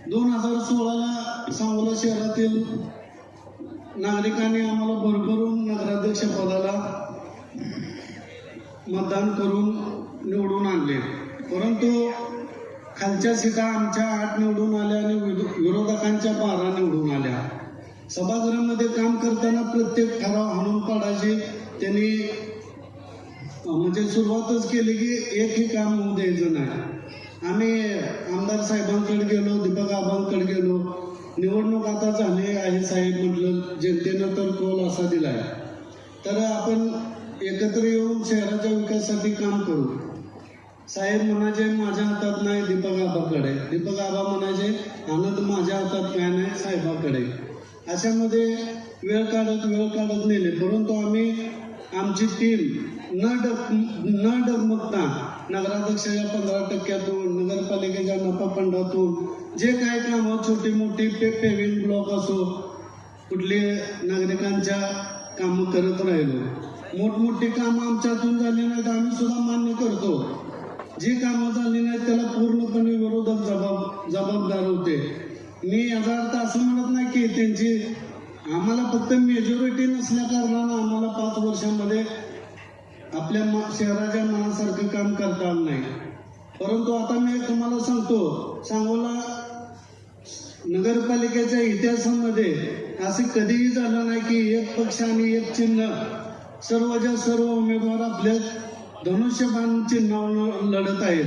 2016ला सांगोला शहरातील नागरिकांनी आम्हाला भरभरून नगराध्यक्ष पदाला मतदान करून निवडून आणले, परंतु खालच्या सीटा आमच्या 8 निवडून आल्या आणि विरोधकांच्या 12 निवडून आल्या. सभागृहामध्ये काम करताना प्रत्येक ठराव हाणून पाडायचे त्यांनी म्हणजे सुरुवातच केली की एकही काम होऊ द्यायचं नाही. आम्ही आमदार साहेबांकडे गेलो, दीपक आबांकडे गेलो, निवडणूक आता झाली आहे साहेब, म्हटलं जनतेनं तर कौल असा दिलाय तर आपण एकत्र येऊन शहराच्या विकासासाठी काम करू. साहेब म्हणायचे माझ्या हातात नाही, दीपक आबाकडे. दीपक आबा म्हणायचे आनंद माझ्या हातात काय नाही, साहेबाकडे. अशामध्ये वेळ काढत नेले, परंतु आम्ही आमची टीम न डगमगता नगराध्यक्षाच्या 15% नगरपालिकेच्या नफा फंडातून जे काय कामं छोटी मोठी पेव्हिंग ब्लॉक असो, कुठले नागरिकांच्या कामं करत राहिलो. मोठमोठी कामं आमच्यातून झाली नाहीत, आम्ही सुद्धा मान्य करतो. जी कामं झाली नाहीत त्याला पूर्णपणे विरोधक जबाबदार होते. मी याचा अर्थ असं म्हणत नाही की त्यांची आम्हाला फक्त मेजॉरिटी नसल्या कारणानं आम्हाला 5 वर्षांमध्ये आपल्या शहराच्या मनासारखं काम करता आलं नाही. परंतु आता मी तुम्हाला सांगतो, सांगोला नगरपालिकेच्या इतिहासामध्ये असं कधीही झालं नाही की एक पक्ष आणि एक चिन्ह सर्वच्या सर्व उमेदवार आपल्या धनुष्यबाण चिन्हावर लढत आहेत.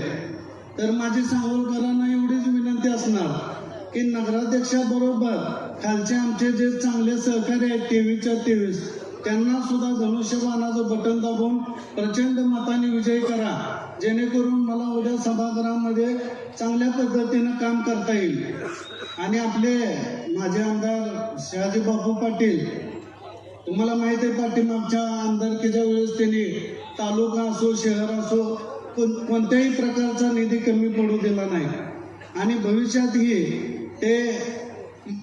तर माझी सांगोलकरांना एवढीच विनंती असणार की नगराध्यक्षाबरोबर खालचे आमचे जे चांगले सहकारी आहेत 23 त्यांना सुद्धा धनुष्यबाणाचं बटन दाबून प्रचंड मताने विजयी करा, जेणेकरून मला उद्या सभागृहामध्ये चांगल्या पद्धतीनं काम करता येईल. आणि आपले माझे आमदार शहाजी बापू पाटील, तुम्हाला माहिती आहे पाठीमागच्या आमदारकीच्या वेळेस त्यांनी तालुका असो शहर असो कोणत्याही प्रकारचा निधी कमी पडू दिला नाही. आणि भविष्यातही ते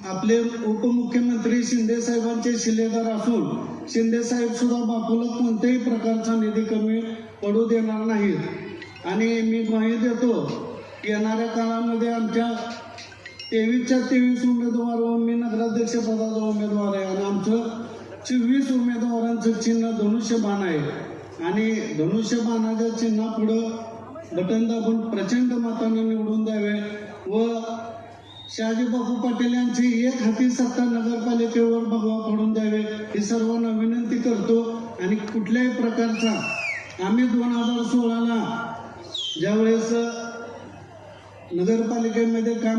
आपले उपमुख्यमंत्री शिंदे साहेबांचे शिलेदार असून शिंदे साहेब सुद्धा बापूला कोणत्याही प्रकारचा निधी कमी पडू देणार नाहीत. आणि मी ग्वाही देतो येणाऱ्या काळामध्ये आमच्या 23 उमेदवार व मी नगराध्यक्ष पदाचा उमेदवार आहे आणि आमचं 24 उमेदवारांचं चिन्ह धनुष्यबाण आहे. आणि धनुष्यबाणाच्या चिन्हापुढं बटन दाबून प्रचंड मताने निवडून द्यावे व शहाजी बापू पाटील यांची एक हाती सत्ता नगरपालिकेवर भगवा पडून द्यावे ही सर्वांना विनंती करतो. आणि कुठल्याही प्रकारचा आम्ही 2016ला ज्यावेळेस नगरपालिकेमध्ये काम